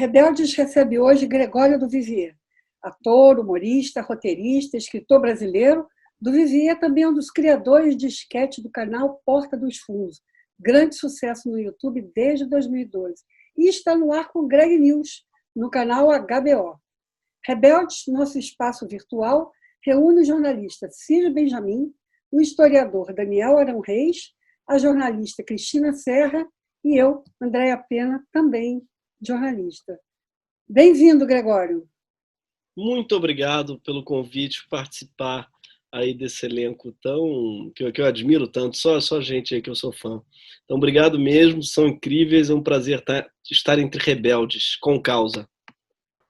Rebeldes recebe hoje Gregório do Vivier, ator, humorista, roteirista, escritor brasileiro. Do Vivier é também um dos criadores de esquete do canal Porta dos Fundos, grande sucesso no YouTube desde 2012, e está no ar com Greg News, no canal HBO. Rebeldes, nosso espaço virtual, reúne o jornalista Ciro Benjamin, o historiador Daniel Arão Reis, a jornalista Cristina Serra e eu, Andréa Pena, também jornalista. Bem-vindo, Gregório. Muito obrigado pelo convite para participar aí desse elenco que eu admiro tanto, só gente aí que eu sou fã. Então, obrigado mesmo, são incríveis, é um prazer estar entre rebeldes, com causa.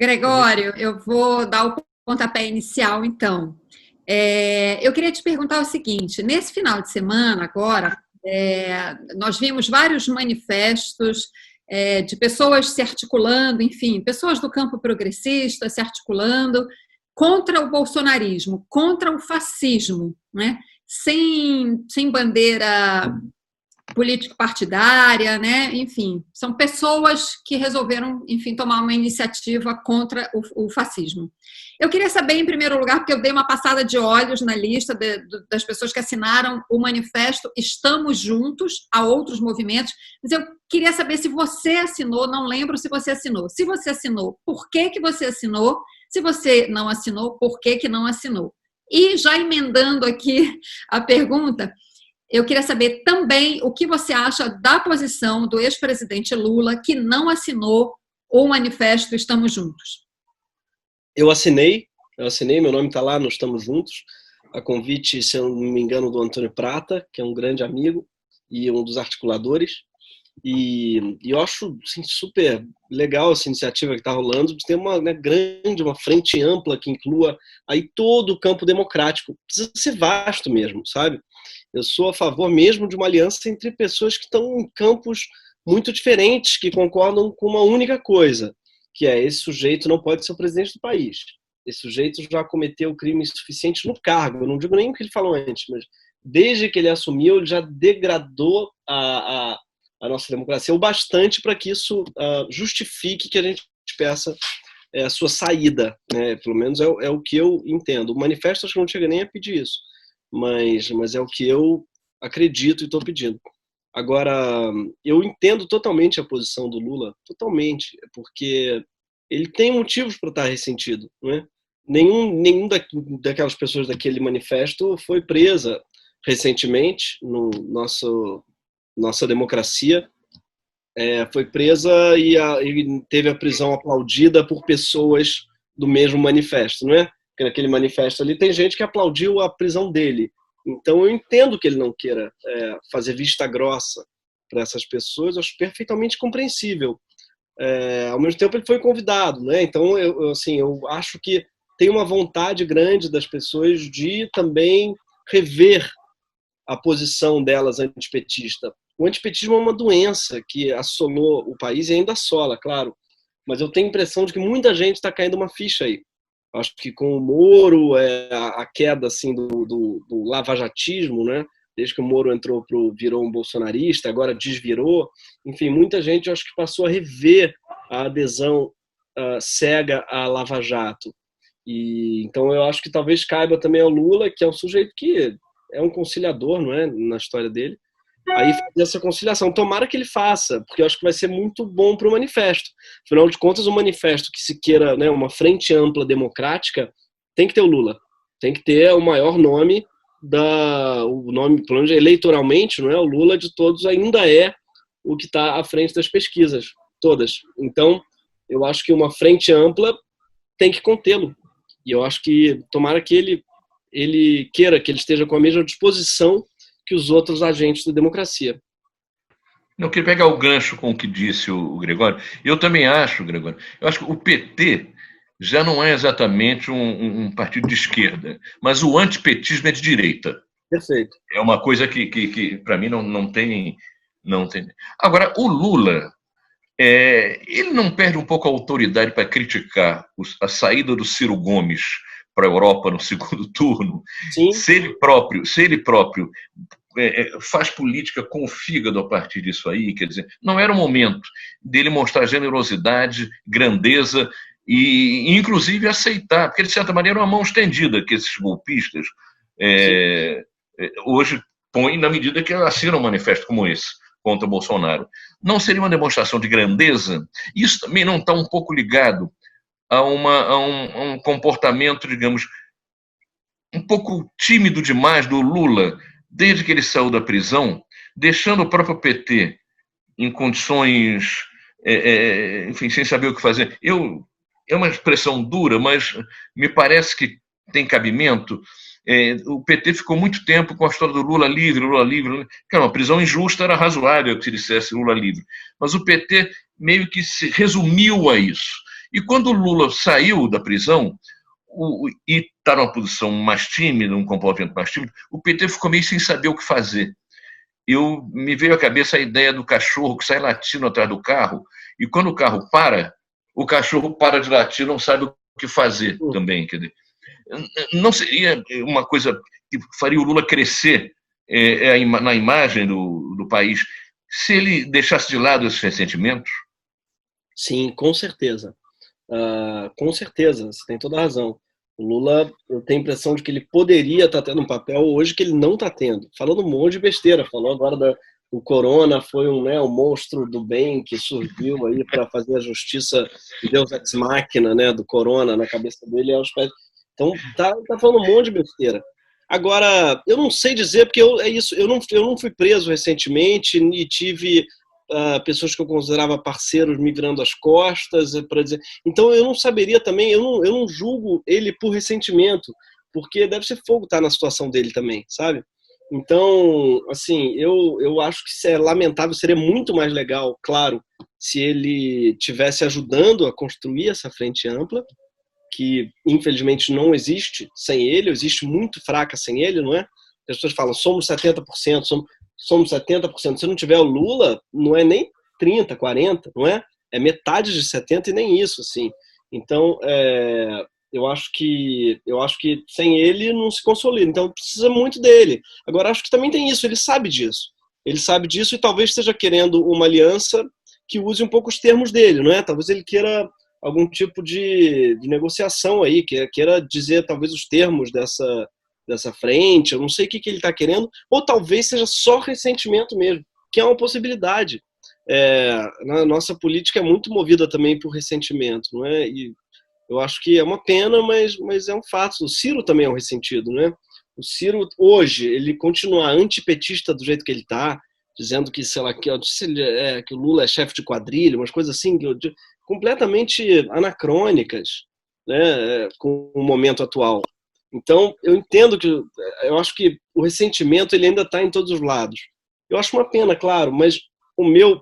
Gregório, eu vou dar o pontapé inicial, então. Eu queria te perguntar o seguinte, nesse final de semana, agora, nós vimos vários manifestos de pessoas se articulando, enfim, pessoas do campo progressista se articulando contra o bolsonarismo, contra o fascismo, né? Sem bandeira político-partidária, né? Enfim, são pessoas que resolveram, enfim, tomar uma iniciativa contra o fascismo. Eu queria saber, em primeiro lugar, porque eu dei uma passada de olhos na lista das pessoas que assinaram o manifesto Estamos Juntos, a outros movimentos, mas eu queria saber se você assinou, não lembro se você assinou. Se você assinou, por que que você assinou? Se você não assinou, por que que não assinou? E já emendando aqui a pergunta, eu queria saber também o que você acha da posição do ex-presidente Lula, que não assinou o manifesto Estamos Juntos. Eu assinei, meu nome está lá no Estamos Juntos, a convite, se eu não me engano, do Antônio Prata, que é um grande amigo e um dos articuladores. E eu acho assim, super legal essa iniciativa que está rolando, de ter uma grande, uma frente ampla que inclua aí todo o campo democrático. Precisa ser vasto mesmo, sabe? Eu sou a favor mesmo de uma aliança entre pessoas que estão em campos muito diferentes, que concordam com uma única coisa, que é esse sujeito não pode ser o presidente do país. Esse sujeito já cometeu crimes suficientes no cargo. Eu não digo nem o que ele falou antes, mas desde que ele assumiu, ele já degradou a nossa democracia o bastante para que isso justifique que a gente peça a sua saída, né? Pelo menos é o que eu entendo. O manifesto acho que não chega nem a pedir isso, mas é o que eu acredito e estou pedindo. Agora, eu entendo totalmente a posição do Lula, totalmente, porque ele tem motivos para estar ressentido, né? Nenhum daquelas pessoas daquele manifesto foi presa recentemente no nossa democracia, foi presa e teve a prisão aplaudida por pessoas do mesmo manifesto, não é? Porque naquele manifesto ali tem gente que aplaudiu a prisão dele. Então eu entendo que ele não queira fazer vista grossa para essas pessoas, acho perfeitamente compreensível. Ao mesmo tempo ele foi convidado, né? Então eu acho que tem uma vontade grande das pessoas de também rever a posição delas antipetista. O antipetismo é uma doença que assolou o país e ainda assola, claro. Mas eu tenho a impressão de que muita gente está caindo uma ficha aí. Acho que com o Moro, a queda assim, do lavajatismo, né? Desde que o Moro virou um bolsonarista, agora desvirou. Enfim, muita gente acho que passou a rever a adesão cega à Lava Jato. Então eu acho que talvez caiba também ao Lula, que é um sujeito que é um conciliador, não é, na história dele, aí fazer essa conciliação. Tomara que ele faça, porque eu acho que vai ser muito bom para o manifesto. Afinal de contas, um manifesto que se queira, né, uma frente ampla democrática, tem que ter o Lula. Tem que ter o maior nome, o nome, pelo menos eleitoralmente, não é? O Lula de todos ainda é o que está à frente das pesquisas, todas. Então, eu acho que uma frente ampla tem que contê-lo. E eu acho que, tomara que ele queira que ele esteja com a mesma disposição que os outros agentes da democracia. Eu queria pegar o gancho com o que disse o Gregório. Eu também acho, Gregório, eu acho que o PT já não é exatamente um partido de esquerda, mas o antipetismo é de direita. Perfeito. É uma coisa que para mim, não tem. Agora, o Lula, ele não perde um pouco a autoridade para criticar a saída do Ciro Gomes para a Europa no segundo turno? Sim. Se ele próprio faz política com o fígado a partir disso aí, quer dizer, não era o momento dele mostrar generosidade, grandeza e inclusive aceitar, porque de certa maneira é uma mão estendida que esses golpistas hoje põem na medida que assinam um manifesto como esse contra Bolsonaro. Não seria uma demonstração de grandeza? Isso também não está um pouco ligado a um comportamento, digamos, um pouco tímido demais do Lula, desde que ele saiu da prisão, deixando o próprio PT em condições, enfim, sem saber o que fazer. É uma expressão dura, mas me parece que tem cabimento. O PT ficou muito tempo com a história do Lula livre, Lula livre. Uma prisão injusta era razoável que se dissesse Lula livre. Mas o PT meio que se resumiu a isso. E quando o Lula saiu da prisão e está numa posição mais tímida, um comportamento mais tímido, o PT ficou meio sem saber o que fazer. Me veio à cabeça a ideia do cachorro que sai latindo atrás do carro, e quando o carro para, o cachorro para de latir, não sabe o que fazer também. Quer dizer, não seria uma coisa que faria o Lula crescer na imagem do país se ele deixasse de lado esses ressentimentos? Sim, com certeza. Com certeza, você tem toda a razão. O Lula, eu tenho a impressão de que ele poderia estar tendo um papel hoje que ele não está tendo. Falando um monte de besteira, falou agora do Corona, foi um monstro do bem que surgiu aí para fazer a justiça de Deus ex machina, né, do Corona na cabeça dele. Então, tá falando um monte de besteira. Agora, eu não sei dizer, porque eu não fui preso recentemente e tive pessoas que eu considerava parceiros me virando as costas para dizer. Então eu não saberia também, eu não julgo ele por ressentimento, porque deve ser fogo estar na situação dele também, sabe? Então, assim, eu acho que é lamentável, seria muito mais legal, claro, se ele tivesse ajudando a construir essa frente ampla, que infelizmente não existe sem ele, existe muito fraca sem ele, não é? As pessoas falam, somos 70%, somos 70%. Se não tiver o Lula, não é nem 30%, 40%, não é? É metade de 70% e nem isso, assim. Então, eu acho que sem ele não se consolida. Então, precisa muito dele. Agora, acho que também tem isso, ele sabe disso. Ele sabe disso e talvez esteja querendo uma aliança que use um pouco os termos dele, não é? Talvez ele queira algum tipo de negociação aí, queira dizer talvez os termos dessa frente, eu não sei o que ele está querendo, ou talvez seja só ressentimento mesmo, que é uma possibilidade. A nossa política é muito movida também por ressentimento, não é? E eu acho que é uma pena, mas é um fato. O Ciro também é um ressentido, né? O Ciro, hoje, ele continua antipetista do jeito que ele está, dizendo que, sei lá, que o Lula é chefe de quadrilha, umas coisas assim, completamente anacrônicas, né, com o momento atual. Então, eu acho que o ressentimento ele ainda está em todos os lados. Eu acho uma pena, claro, mas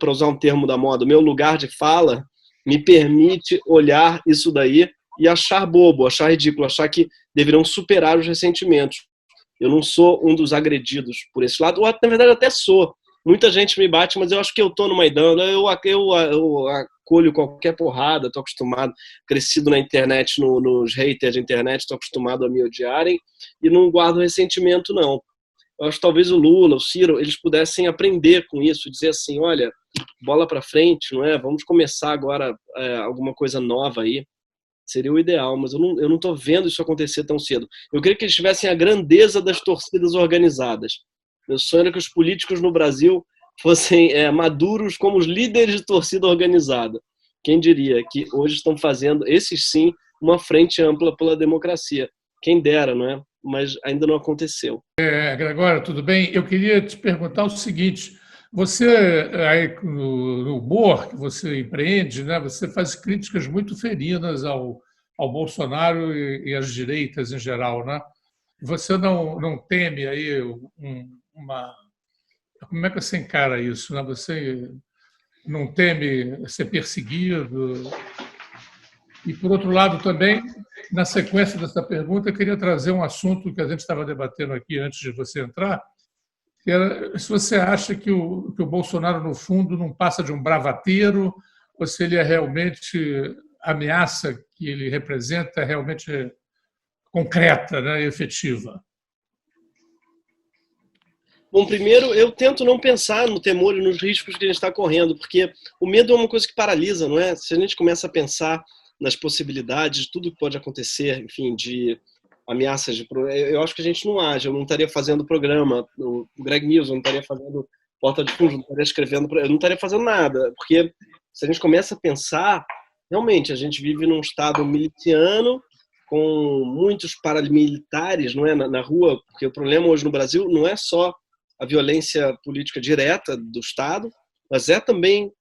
para usar um termo da moda, o meu lugar de fala me permite olhar isso daí e achar bobo, achar ridículo, achar que deveriam superar os ressentimentos. Eu não sou um dos agredidos por esse lado, ou na verdade até sou. Muita gente me bate, mas eu acho que eu estou numa idade, eu acolho qualquer porrada, estou acostumado, crescido na internet, nos haters de internet, estou acostumado a me odiarem e não guardo ressentimento, não. Eu acho que talvez o Lula, o Ciro, eles pudessem aprender com isso, dizer assim, olha, bola para frente, não é? Vamos começar agora alguma coisa nova aí. Seria o ideal, mas eu não estou vendo isso acontecer tão cedo. Eu queria que eles tivessem a grandeza das torcidas organizadas. Meu sonho era que os políticos no Brasil fossem maduros como os líderes de torcida organizada. Quem diria que hoje estão fazendo, esses sim, uma frente ampla pela democracia. Quem dera, não é? Mas ainda não aconteceu. Gregório, tudo bem? Eu queria te perguntar o seguinte, você, aí, no humor que você empreende, né, você faz críticas muito feridas ao Bolsonaro e às direitas em geral, né? Você não teme aí como é que você encara isso, né? Você não teme ser perseguido? E, por outro lado, também, na sequência dessa pergunta, eu queria trazer um assunto que a gente estava debatendo aqui antes de você entrar, que era se você acha que o Bolsonaro, no fundo, não passa de um bravateiro, ou se ele é realmente, a ameaça que ele representa é realmente concreta, né, e efetiva. Bom, primeiro, eu tento não pensar no temor e nos riscos que a gente está correndo, porque o medo é uma coisa que paralisa, não é? Se a gente começa a pensar nas possibilidades de tudo que pode acontecer, enfim, de ameaças eu acho que a gente não age. Eu não estaria fazendo programa, o Greg News, eu não estaria fazendo Porta de Fundos, não estaria escrevendo, eu não estaria fazendo nada, porque se a gente começa a pensar, realmente, a gente vive num estado miliciano, com muitos paramilitares, não é, na rua, porque o problema hoje no Brasil não é só a violência política direta do Estado, mas é também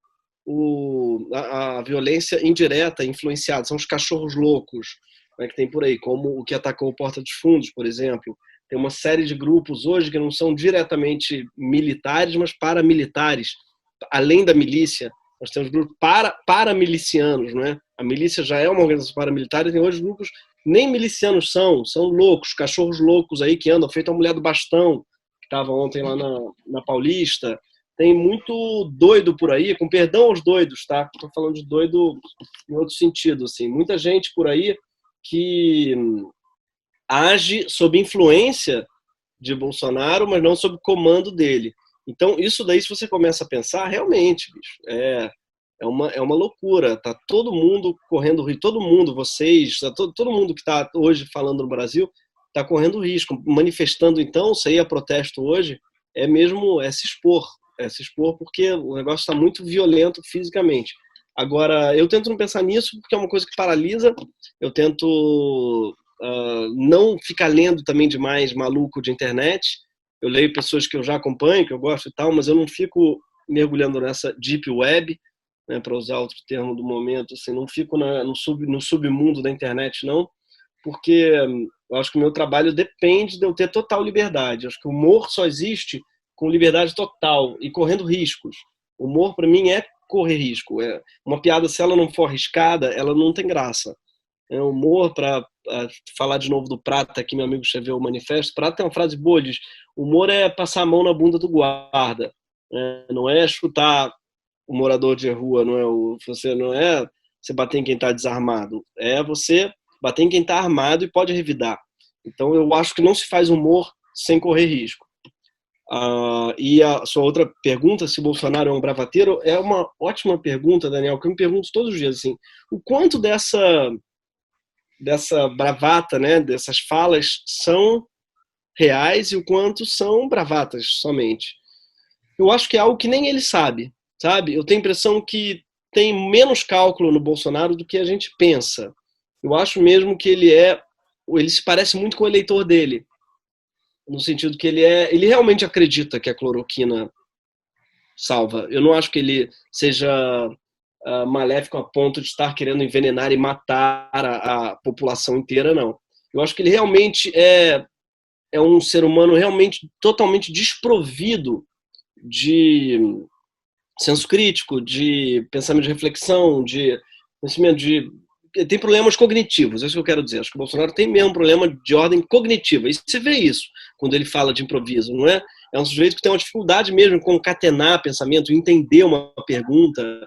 a violência indireta, influenciada. São os cachorros loucos, né, que tem por aí, como o que atacou o Porta dos Fundos, por exemplo. Tem uma série de grupos hoje que não são diretamente militares, mas paramilitares. Além da milícia, nós temos grupos paramilicianos, não é? A milícia já é uma organização paramilitar e tem hoje grupos nem milicianos são loucos, cachorros loucos aí que andam, feito a mulher do bastão, que estava ontem lá na Paulista. Tem muito doido por aí, com perdão aos doidos, tá? Estou falando de doido em outro sentido, assim. Muita gente por aí que age sob influência de Bolsonaro, mas não sob comando dele. Então, isso daí, se você começa a pensar, realmente, bicho, é uma loucura. Tá todo mundo correndo risco, todo mundo, vocês, todo mundo que está hoje falando no Brasil, está correndo risco. Manifestando, então, sair a protesto hoje, é se expor porque o negócio está muito violento fisicamente. Agora, eu tento não pensar nisso, porque é uma coisa que paralisa. Eu tento não ficar lendo também demais maluco de internet. Eu leio pessoas que eu já acompanho, que eu gosto e tal, mas eu não fico mergulhando nessa deep web, né, para usar outro termo do momento, assim, não fico no submundo da internet, não, porque eu acho que o meu trabalho depende de eu ter total liberdade. Eu acho que o humor só existe com liberdade total e correndo riscos. O humor, para mim, é correr risco. Uma piada, se ela não for arriscada, ela não tem graça. O humor, para falar de novo do Prata, que meu amigo escreveu o manifesto, Prata tem uma frase boa, diz: humor é passar a mão na bunda do guarda, não é chutar o morador de rua, não é você bater em quem está desarmado, é você bater em quem está armado e pode revidar. Então eu acho que não se faz humor sem correr risco. E a sua outra pergunta, se o Bolsonaro é um bravateiro, é uma ótima pergunta, Daniel, que eu me pergunto todos os dias, assim, o quanto dessa bravata, né, dessas falas são reais e o quanto são bravatas somente. Eu acho que é algo que nem ele sabe. Eu tenho a impressão que tem menos cálculo no Bolsonaro do que a gente pensa. Eu acho mesmo que ele se parece muito com o eleitor dele, no sentido que ele realmente acredita que a cloroquina salva. Eu não acho que ele seja maléfico a ponto de estar querendo envenenar e matar a população inteira, não. Eu acho que ele realmente é um ser humano realmente totalmente desprovido de senso crítico, de pensamento de reflexão, de conhecimento tem problemas cognitivos, é isso que eu quero dizer. Acho que o Bolsonaro tem mesmo um problema de ordem cognitiva. E você vê isso quando ele fala de improviso, não é? É um sujeito que tem uma dificuldade mesmo em concatenar pensamento, entender uma pergunta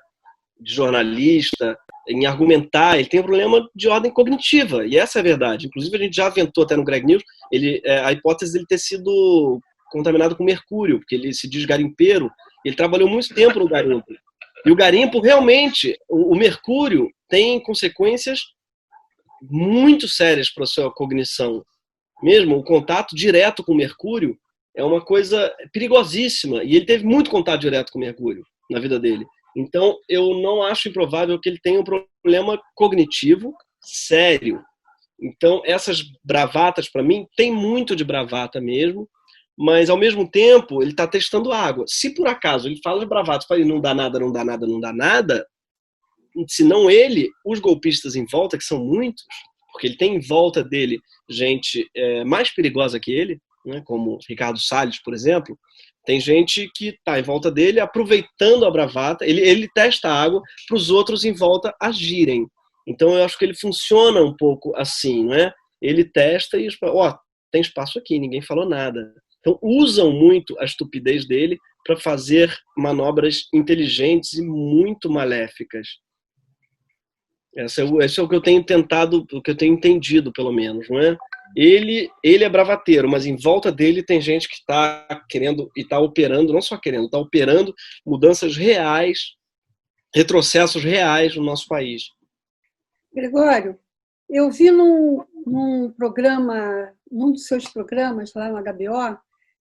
de jornalista, em argumentar. Ele tem um problema de ordem cognitiva, e essa é a verdade. Inclusive, a gente já aventou até no Greg News a hipótese dele ter sido contaminado com mercúrio, porque ele se diz garimpeiro, ele trabalhou muito tempo no garimpo. E o garimpo, realmente, o mercúrio tem consequências muito sérias para a sua cognição. Mesmo o contato direto com o mercúrio é uma coisa perigosíssima. E ele teve muito contato direto com o mercúrio na vida dele. Então, eu não acho improvável que ele tenha um problema cognitivo sério. Então, essas bravatas, para mim, tem muito de bravata mesmo, mas, ao mesmo tempo, ele está testando água. Se, por acaso, ele fala de bravatas, fala não dá nada, não dá nada, não dá nada, se não ele, os golpistas em volta, que são muitos, porque ele tem em volta dele gente mais perigosa que ele, né, como Ricardo Salles, por exemplo, tem gente que está em volta dele aproveitando a bravata, ele testa a água para os outros em volta agirem. Então eu acho que ele funciona um pouco assim, não é? Ele testa e tem espaço aqui, ninguém falou nada. Então usam muito a estupidez dele para fazer manobras inteligentes e muito maléficas. Esse é o que eu tenho tentado, o que eu tenho entendido, pelo menos, não é? ele é bravateiro, mas em volta dele tem gente que está querendo e está operando, não só querendo, está operando mudanças reais, retrocessos reais no nosso país. Gregório, eu vi num programa, num dos seus programas lá no HBO,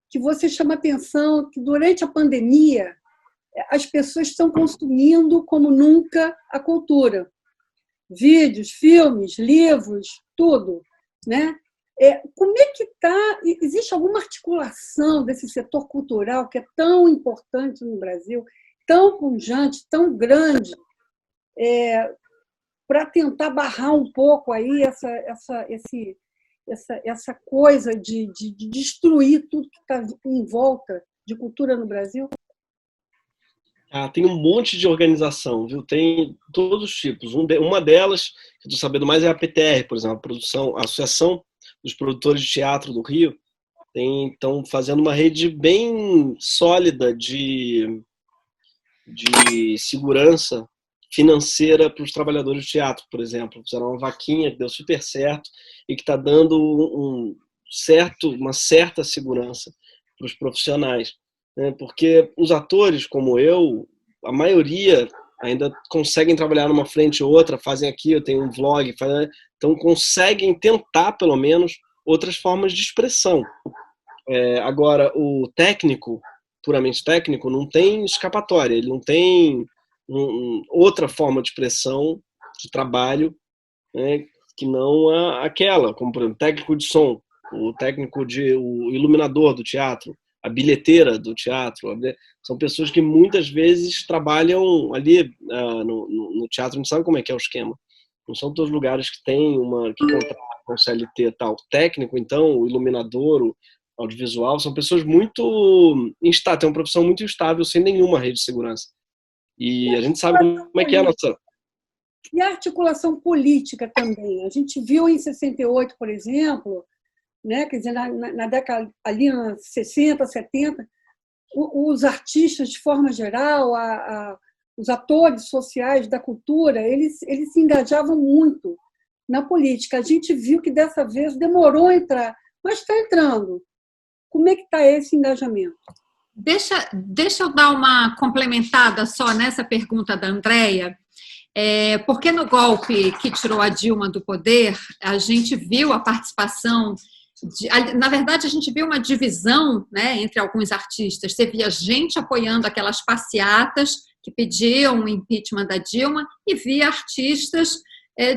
que você chama a atenção que durante a pandemia as pessoas estão consumindo como nunca a cultura. Vídeos, filmes, livros, tudo, né? Como é que está? Existe alguma articulação desse setor cultural que é tão importante no Brasil, tão pujante, tão grande, para tentar barrar um pouco aí essa coisa de destruir tudo que está em volta de cultura no Brasil? Tem um monte de organização, viu? Tem todos os tipos. Uma delas, que eu estou sabendo mais, é a PTR, por exemplo, a Associação dos Produtores de Teatro do Rio. Estão fazendo uma rede bem sólida de segurança financeira para os trabalhadores de teatro, por exemplo. Fizeram uma vaquinha que deu super certo e que está dando uma certa segurança para os profissionais. Porque os atores, como eu, a maioria ainda conseguem trabalhar numa frente ou outra, fazem aqui, eu tenho um vlog, então conseguem tentar, pelo menos, outras formas de expressão. Agora, o técnico, puramente técnico, não tem escapatória, ele não tem outra forma de expressão, de trabalho, né, que não aquela, como, por exemplo, técnico de som, o iluminador do teatro, a bilheteira do teatro. São pessoas que muitas vezes trabalham ali no teatro, não sabe como é que é o esquema. Não são todos os lugares que tem que contratam com CLT tal. O técnico, então, o iluminador, o audiovisual, são pessoas muito instáveis, tem uma profissão muito instável, sem nenhuma rede de segurança. E a gente sabe como é que é a nossa... E a articulação política também. A gente viu em 68, por exemplo, né, quer dizer, na década ali, nos 60, 70, os artistas, de forma geral, os atores sociais da cultura, eles se engajavam muito na política. A gente viu que dessa vez demorou a entrar, mas está entrando. Como é que está esse engajamento? Deixa eu dar uma complementada só nessa pergunta da Andréia, porque no golpe que tirou a Dilma do poder, a gente viu a participação... Na verdade, a gente viu uma divisão, né, entre alguns artistas. Você via gente apoiando aquelas passeatas que pediam o impeachment da Dilma e via artistas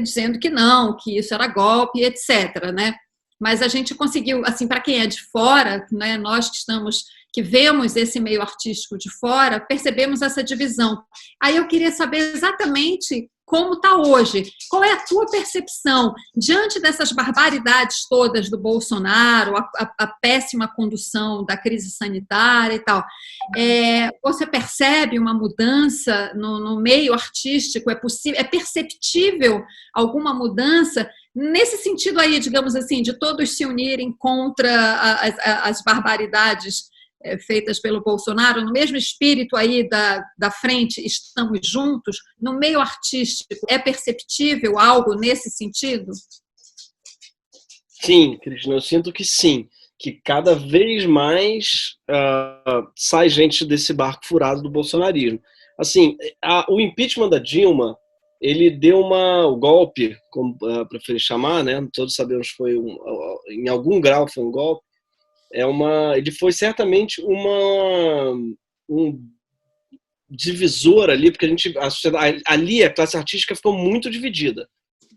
dizendo que não, que isso era golpe, etc., né? Mas a gente conseguiu, assim, para quem é de fora, né, nós que vemos esse meio artístico de fora, percebemos essa divisão. Aí eu queria saber exatamente como está hoje. Qual é a tua percepção diante dessas barbaridades todas do Bolsonaro, a péssima condução da crise sanitária e tal? Você percebe uma mudança no meio artístico? É perceptível alguma mudança nesse sentido aí, digamos assim, de todos se unirem contra as barbaridades feitas pelo Bolsonaro, no mesmo espírito aí da frente, estamos juntos, no meio artístico, é perceptível algo nesse sentido? Sim, Cristina, eu sinto que sim, que cada vez mais sai gente desse barco furado do bolsonarismo. Assim, o impeachment da Dilma, ele deu o golpe, como preferir chamar, né? Todos sabemos que em algum grau foi um golpe. Ele foi certamente um divisor ali, porque a sociedade ali, a classe artística ficou muito dividida.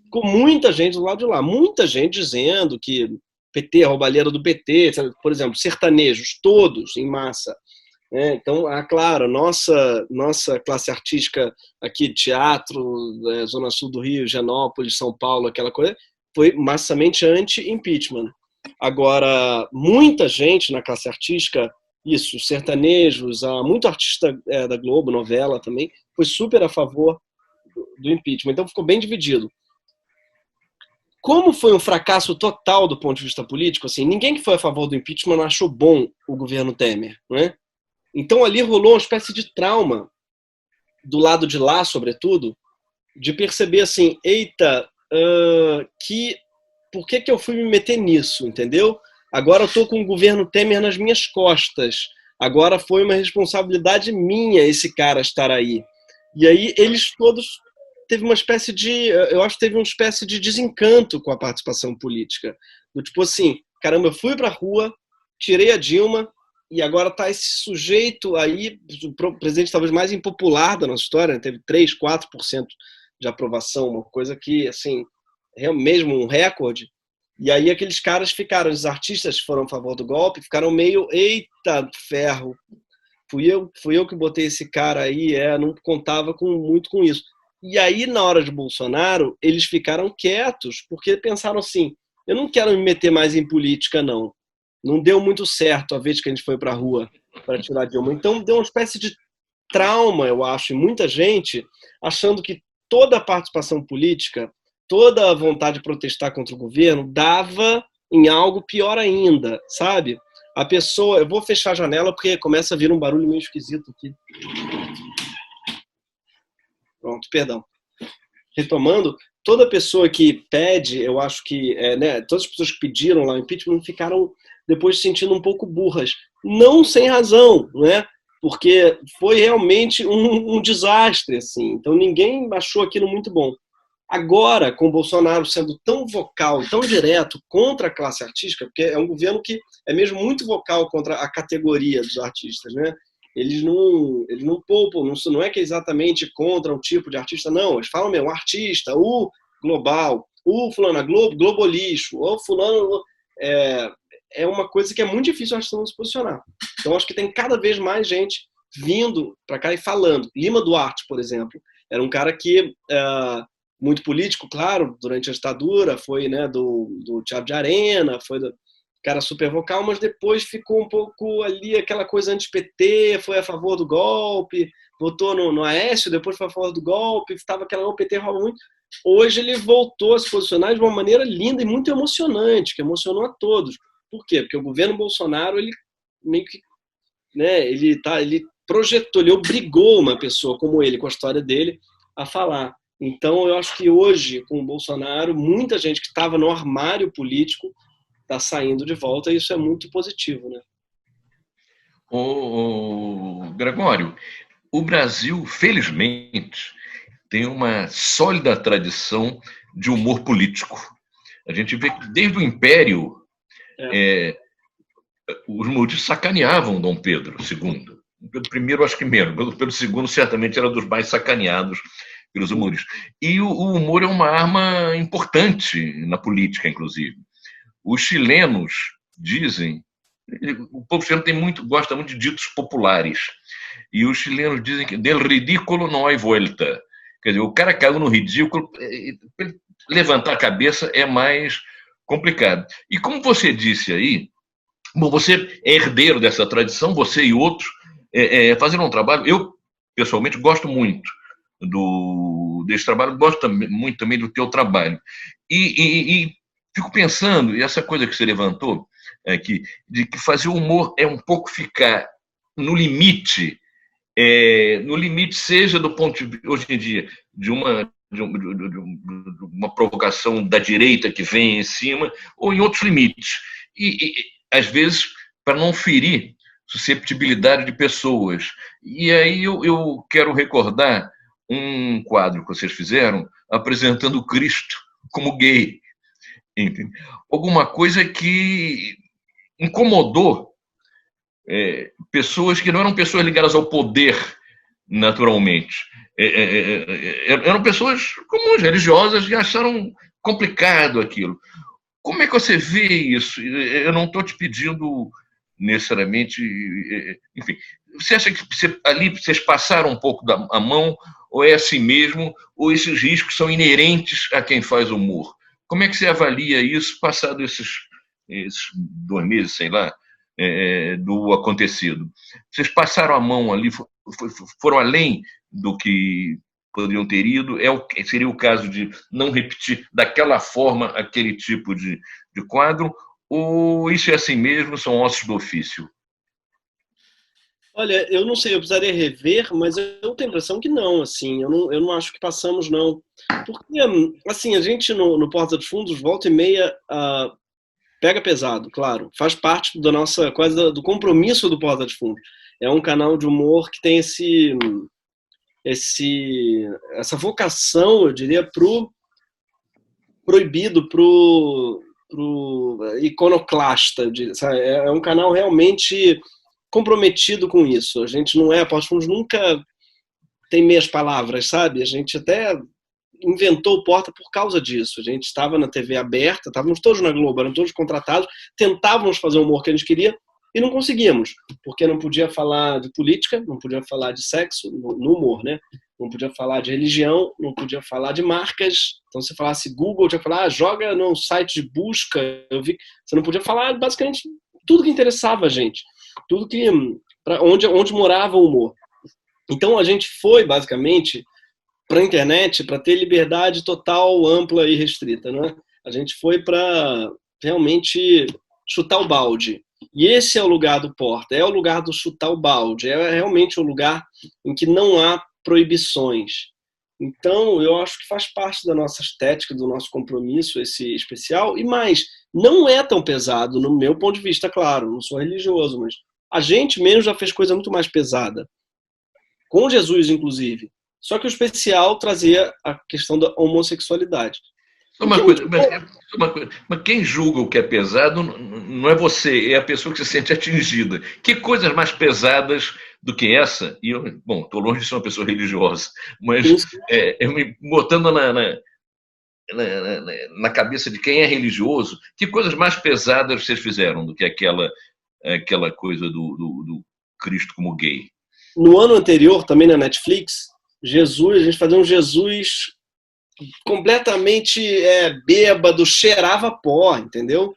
Ficou muita gente do lado de lá, muita gente dizendo que PT, roubalheira do PT, por exemplo, sertanejos, todos em massa. Então, claro, nossa classe artística aqui, teatro, Zona Sul do Rio, Genópolis, São Paulo, aquela coisa, foi massivamente anti-impeachment. Agora, muita gente na classe artística, isso, sertanejos, muito artista da Globo, novela também, foi super a favor do impeachment. Então, ficou bem dividido. Como foi um fracasso total do ponto de vista político, assim, ninguém que foi a favor do impeachment achou bom o governo Temer, né? Então, ali rolou uma espécie de trauma, do lado de lá, sobretudo, de perceber assim, eita, que por que eu fui me meter nisso, entendeu? Agora eu estou com o governo Temer nas minhas costas. Agora foi uma responsabilidade minha esse cara estar aí. E aí eles todos teve uma espécie de, eu acho que teve uma espécie de desencanto com a participação política. Do tipo assim, caramba, eu fui para a rua, tirei a Dilma e agora está esse sujeito aí, o presidente talvez mais impopular da nossa história, né? Teve 3, 4% de aprovação, uma coisa que, assim, é mesmo um recorde. E aí aqueles caras ficaram, os artistas que foram a favor do golpe, ficaram meio, eita ferro, fui eu que botei esse cara aí, não contava muito com isso. E aí, na hora de Bolsonaro, eles ficaram quietos, porque pensaram assim, eu não quero me meter mais em política, não. Não deu muito certo a vez que a gente foi para a rua para tirar Dilma. Então, deu uma espécie de trauma, eu acho, em muita gente, achando que toda a participação política, toda a vontade de protestar contra o governo, dava em algo pior ainda, sabe? A pessoa... Eu vou fechar a janela porque começa a vir um barulho meio esquisito aqui. Pronto, perdão. Retomando, toda pessoa que pede, eu acho que... todas as pessoas que pediram lá o impeachment ficaram depois se sentindo um pouco burras. Não sem razão, né? Porque foi realmente um desastre, assim. Então ninguém achou aquilo muito bom. Agora, com o Bolsonaro sendo tão vocal, tão direto contra a classe artística, porque é um governo que é mesmo muito vocal contra a categoria dos artistas, né? Eles não poupam, não é que é exatamente contra um tipo de artista, não. Eles falam mesmo, o artista, o global, o fulano, a globolixo, o fulano... É uma coisa que é muito difícil o artista não se posicionar. Então, acho que tem cada vez mais gente vindo para cá e falando. Lima Duarte, por exemplo, era um cara que... muito político, claro, durante a ditadura, foi, né, do Teatro de Arena, foi do cara super vocal, mas depois ficou um pouco ali aquela coisa anti-PT, foi a favor do golpe, votou no Aécio, depois foi a favor do golpe, estava aquela, o PT rouba muito. Hoje ele voltou a se posicionar de uma maneira linda e muito emocionante, que emocionou a todos. Por quê? Porque o governo Bolsonaro, ele meio que, né, ele projetou, ele obrigou uma pessoa como ele, com a história dele, a falar. Então, eu acho que hoje, com o Bolsonaro, muita gente que estava no armário político está saindo de volta, e isso é muito positivo, né? Gregório, o Brasil, felizmente, tem uma sólida tradição de humor político. A gente vê que desde o Império, os humoristas sacaneavam Dom Pedro II. Pedro I, acho que menos. Pedro II certamente era dos mais sacaneados pelos humoristas. E o humor é uma arma importante na política, inclusive. Os chilenos dizem... O povo chileno gosta muito de ditos populares. E os chilenos dizem que del ridículo não há volta. Quer dizer, o cara caiu no ridículo, levantar a cabeça é mais complicado. E como você disse aí, bom, você é herdeiro dessa tradição, você e outros fazendo um trabalho. Eu, pessoalmente, gosto muito desse trabalho, gosto muito também do teu trabalho. E fico pensando, e essa coisa que você levantou aqui, de que fazer o humor é um pouco ficar no limite, seja do ponto de hoje em dia, de uma provocação da direita que vem em cima, ou em outros limites. E às vezes, para não ferir susceptibilidade de pessoas. E aí eu quero recordar um quadro que vocês fizeram apresentando Cristo como gay. Entende? Alguma coisa que incomodou pessoas que não eram pessoas ligadas ao poder naturalmente. Eram pessoas comuns, religiosas, e acharam complicado aquilo. Como é que você vê isso? Eu não estou te pedindo necessariamente... Enfim, você acha que ali vocês passaram um pouco a mão, ou é assim mesmo, ou esses riscos são inerentes a quem faz humor? Como é que você avalia isso, passado esses 2 meses, sei lá, do acontecido? Vocês passaram a mão ali, foram além do que poderiam ter ido? Seria o caso de não repetir daquela forma aquele tipo de quadro? Ou isso é assim mesmo, são ossos do ofício? Olha, eu não sei, eu precisaria rever, mas eu tenho a impressão que não, assim, eu não acho que passamos, não. Porque, assim, a gente no Porta dos Fundos, volta e meia, pega pesado, claro. Faz parte da nossa, quase do compromisso do Porta dos Fundos. É um canal de humor que tem essa vocação, eu diria, pro proibido, pro iconoclasta. Sabe? É um canal realmente comprometido com isso. A gente não é, Porta dos Fundos nunca tem meias palavras, sabe? A gente até inventou o Porta por causa disso. A gente estava na TV aberta, estávamos todos na Globo, eram todos contratados, tentávamos fazer o humor que a gente queria e não conseguíamos, porque não podia falar de política, não podia falar de sexo no humor, né? Não podia falar de religião, não podia falar de marcas. Então, se falasse Google, tinha que falar, joga no site de busca. Eu vi, você não podia falar basicamente tudo que interessava a gente, tudo que onde morava o humor. Então, a gente foi basicamente para a internet para ter liberdade total, ampla e restrita, né? A gente foi para realmente chutar o balde. E esse é o lugar do Porta, é o lugar do chutar o balde, é realmente o lugar em que não há proibições. Então, eu acho que faz parte da nossa estética, do nosso compromisso, esse especial. E mais, não é tão pesado, no meu ponto de vista, claro, não sou religioso, mas a gente mesmo já fez coisa muito mais pesada. Com Jesus, inclusive. Só que o especial trazia a questão da homossexualidade. Mas quem julga o que é pesado não é você, é a pessoa que se sente atingida. Que coisas mais pesadas do que essa? E eu, bom, estou longe de ser uma pessoa religiosa, mas eu me botando na cabeça de quem é religioso, que coisas mais pesadas vocês fizeram do que aquela coisa do Cristo como gay? No ano anterior, também na Netflix, Jesus, a gente fazia um Jesus completamente bêbado, cheirava pó, entendeu?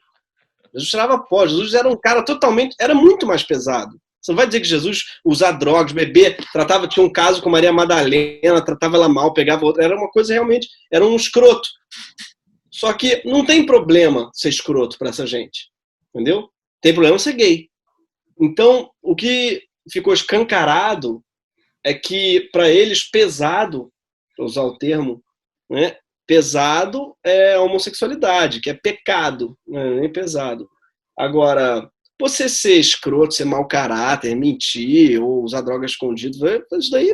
Jesus cheirava pó. Jesus era um cara totalmente, era muito mais pesado. Você não vai dizer que Jesus usar drogas, beber, tinha um caso com Maria Madalena, tratava ela mal, pegava outra, era uma coisa realmente, era um escroto. Só que não tem problema ser escroto para essa gente, entendeu? Tem problema ser gay. Então, o que ficou escancarado é que, para eles, pesado, para usar o termo, né, pesado é a homossexualidade, que é pecado, né, nem pesado. Agora, você ser escroto, ser mau caráter, mentir ou usar droga escondido, isso daí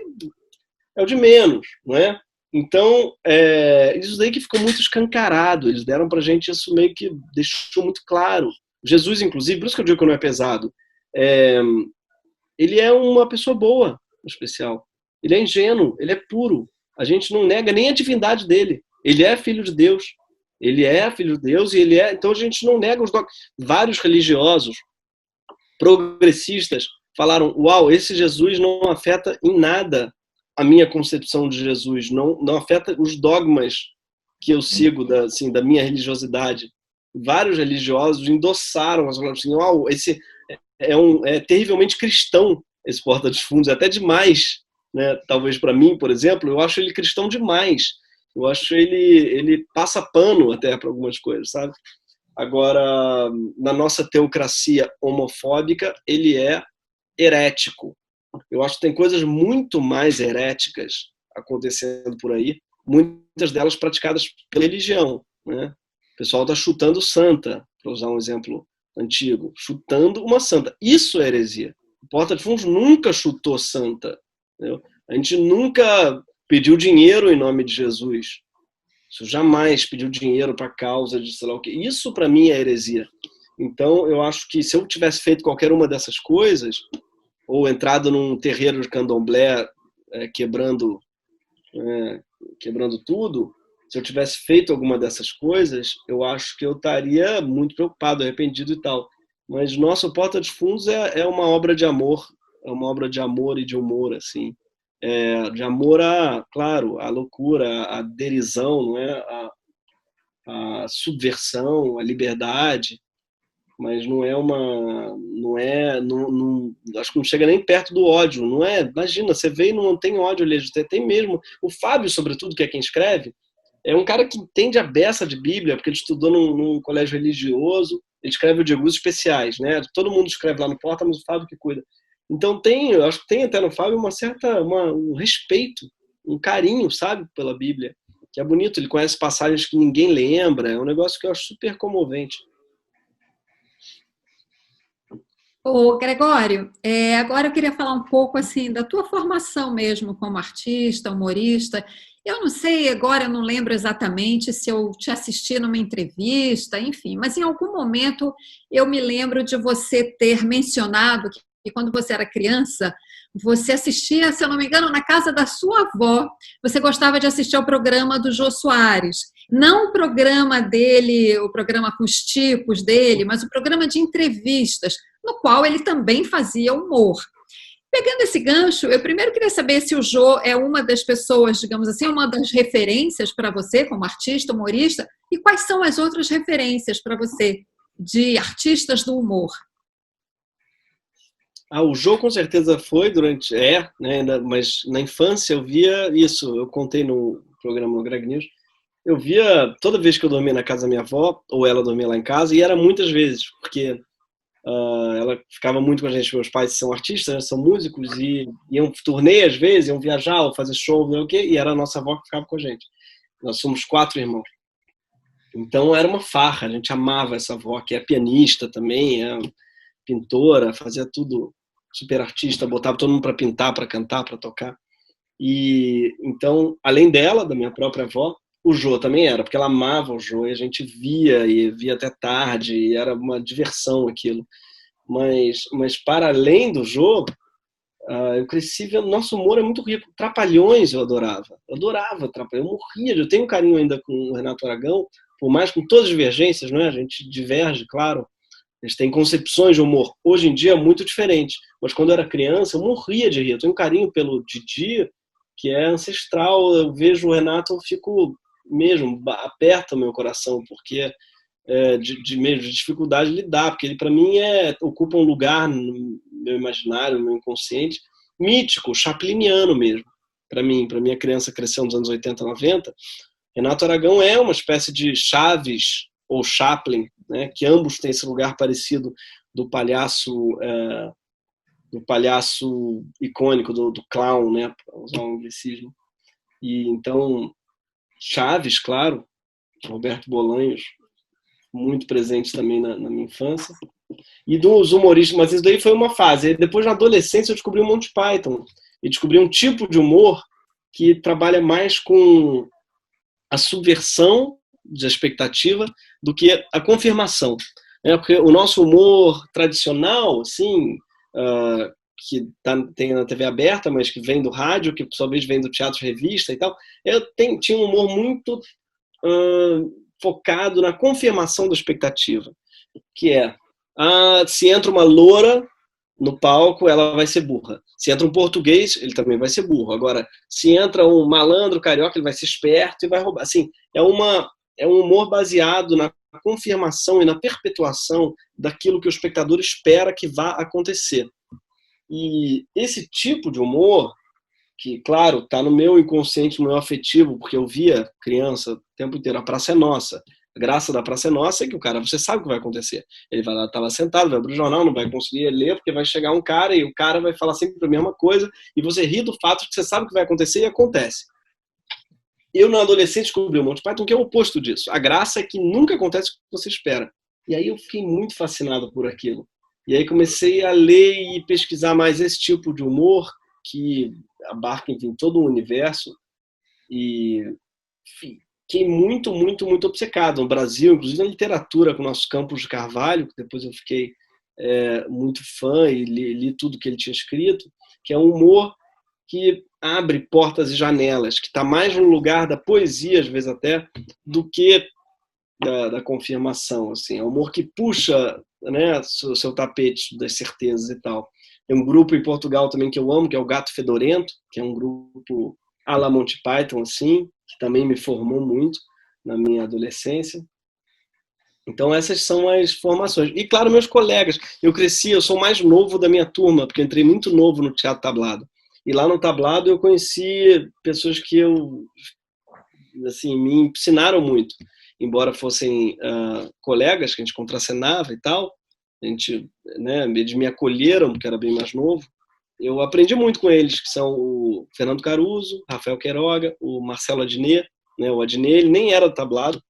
é o de menos, não é? Então, isso daí que ficou muito escancarado. Eles deram pra gente isso, meio que deixou muito claro. Jesus, inclusive, por isso que eu digo que não é pesado, ele é uma pessoa boa, no especial. Ele é ingênuo, ele é puro. A gente não nega nem a divindade dele. Ele é filho de Deus. Ele é filho de Deus e ele é... Então a gente não nega os dogmas. Vários religiosos progressistas falaram, uau, esse Jesus não afeta em nada a minha concepção de Jesus, não afeta os dogmas que eu sigo da minha religiosidade. Vários religiosos endossaram, assim, uau, esse é terrivelmente cristão, esse Porta dos Fundos, é até demais, né? Talvez para mim, por exemplo, eu acho ele cristão demais. Eu acho ele passa pano até para algumas coisas, sabe? Agora, na nossa teocracia homofóbica, ele é herético. Eu acho que tem coisas muito mais heréticas acontecendo por aí, muitas delas praticadas pela religião, né? O pessoal está chutando santa, para usar um exemplo antigo, chutando uma santa. Isso é heresia. O Porta dos Fundos nunca chutou santa. Entendeu? A gente nunca pediu dinheiro em nome de Jesus. Isso jamais pediu dinheiro para causa de sei lá o quê. Isso, para mim, é heresia. Então, eu acho que se eu tivesse feito qualquer uma dessas coisas, ou entrado num terreiro de candomblé quebrando tudo, se eu tivesse feito alguma dessas coisas, eu acho que eu estaria muito preocupado, arrependido e tal. Mas nosso Porta dos Fundos é uma obra de amor, é uma obra de amor e de humor, assim. De amor claro, à loucura, à derisão, não é? A subversão, a liberdade, mas não é acho que não chega nem perto do ódio, não é? Imagina, você vê e não tem ódio ali, tem mesmo. O Fábio, sobretudo, que é quem escreve, é um cara que entende a beça de Bíblia, porque ele estudou num colégio religioso, ele escreve os Diegos especiais, né? Todo mundo escreve lá no Porta, mas o Fábio que cuida. Então eu acho que tem até no Fábio um respeito, um carinho, sabe, pela Bíblia, que é bonito. Ele conhece passagens que ninguém lembra, é um negócio que eu acho super comovente. Ô, Gregório, agora eu queria falar um pouco assim da tua formação mesmo como artista, humorista. Eu não sei, agora eu não lembro exatamente se eu te assisti numa entrevista, enfim, mas em algum momento eu me lembro de você ter mencionado que quando você era criança, você assistia, se eu não me engano, na casa da sua avó, você gostava de assistir ao programa do Jô Soares. Não o programa dele, o programa com os tipos dele, mas o programa de entrevistas, no qual ele também fazia humor. Pegando esse gancho, eu primeiro queria saber se o Jô é uma das pessoas, digamos assim, uma das referências para você como artista, humorista, e quais são as outras referências para você de artistas do humor? O Jô com certeza foi né, mas na infância eu via isso, eu contei no programa no Greg News, eu via toda vez que eu dormia na casa da minha avó, ou ela dormia lá em casa, e era muitas vezes, porque ela ficava muito com a gente. Meus pais são artistas, né, são músicos, e iam turnê às vezes, iam viajar ou fazer show, não sei o quê, e era a nossa avó que ficava com a gente. Nós somos 4 irmãos. Então era uma farra, a gente amava essa avó, que é pianista também, é pintora, fazia tudo, super artista, botava todo mundo para pintar, para cantar, para tocar. E então, além dela, da minha própria avó, o Jô também era, porque ela amava o Jô, e a gente via até tarde, e era uma diversão aquilo. Mas para além do Jô, eu cresci vendo, nosso humor é muito rico. Trapalhões eu adorava Trapalhões, eu morria, eu tenho um carinho ainda com o Renato Aragão, por mais com todas as divergências, não é? A gente diverge, claro, a gente tem concepções de humor, hoje em dia muito diferentes, mas quando eu era criança eu morria de rir, eu tenho um carinho pelo Didi, que é ancestral. Eu vejo o Renato, eu fico mesmo, aperta o meu coração, porque de dificuldade de lidar, porque ele para mim ocupa um lugar no meu imaginário, no meu inconsciente, mítico, chapliniano mesmo. Para minha criança cresceu nos anos 80, 90, Renato Aragão é uma espécie de Chaves ou Chaplin, né, que ambos têm esse lugar parecido do palhaço icônico, do clown, né, para usar um anglicismo. E então Chaves, claro, Roberto Bolanhos, muito presente também na minha infância. E dos humoristas, mas isso daí foi uma fase. E depois, na adolescência, eu descobri o Monty Python. E descobri um tipo de humor que trabalha mais com a subversão da expectativa do que a confirmação. Porque o nosso humor tradicional, assim, que tem na TV aberta, mas que vem do rádio, que por sua vez vem do teatro revista e tal, tinha um humor muito focado na confirmação da expectativa, que se entra uma loura no palco, ela vai ser burra. Se entra um português, ele também vai ser burro. Agora, se entra um malandro carioca, ele vai ser esperto e vai roubar. Assim, é um humor baseado na confirmação e na perpetuação daquilo que o espectador espera que vá acontecer. E esse tipo de humor, que, claro, está no meu inconsciente, no meu afetivo, porque eu via criança o tempo inteiro, a Praça é Nossa. A graça da Praça é Nossa é que o cara, você sabe o que vai acontecer. Ele vai lá, tá lá sentado, vai abrir o jornal, não vai conseguir ler, porque vai chegar um cara e o cara vai falar sempre a mesma coisa, e você ri do fato de que você sabe o que vai acontecer e acontece. Eu, na adolescência, descobri o Monty Python, que é o oposto disso. A graça é que nunca acontece o que você espera. E aí eu fiquei muito fascinado por aquilo. E aí comecei a ler e pesquisar mais esse tipo de humor, que abarca, enfim, todo o universo. E fiquei muito, muito, muito obcecado no Brasil, inclusive na literatura, com o nosso Campos de Carvalho, que depois eu fiquei muito fã e li tudo que ele tinha escrito, que é um humor que abre portas e janelas, que está mais no lugar da poesia, às vezes até, do que da confirmação. Assim. É um humor que puxa, né, o seu tapete das certezas e tal. Tem um grupo em Portugal também que eu amo, que é o Gato Fedorento, que é um grupo à la Monty Python, assim, que também me formou muito na minha adolescência. Então essas são as formações. E claro, meus colegas. Eu sou mais novo da minha turma, porque eu entrei muito novo no Teatro Tablado. E lá no Tablado eu conheci pessoas que assim, me ensinaram muito. Embora fossem colegas que a gente contracenava e tal, eles me acolheram, porque era bem mais novo. eu aprendi muito com eles, que são o Fernando Caruso, Rafael Queiroga, o Marcelo Adnet, né? O Adnet, ele nem era do tablado,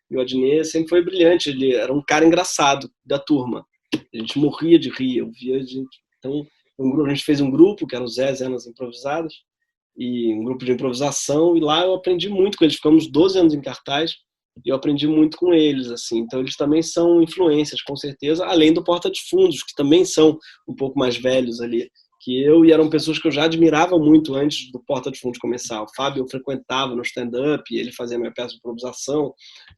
e o Adnet sempre foi brilhante, ele era um cara engraçado da turma. A gente morria de rir, eu via a gente... Então, a gente fez um grupo, que era o Zé nas Improvisadas, e um grupo de improvisação, e lá eu aprendi muito com eles. Ficamos 12 anos em cartaz, e eu aprendi muito com eles, assim. Então, eles também são influências, com certeza, além do Porta de Fundos, que também são um pouco mais velhos ali que eu, e eram pessoas que eu já admirava muito antes do Porta de Fundos começar. O Fábio eu frequentava no stand-up, ele fazia minha peça de improvisação,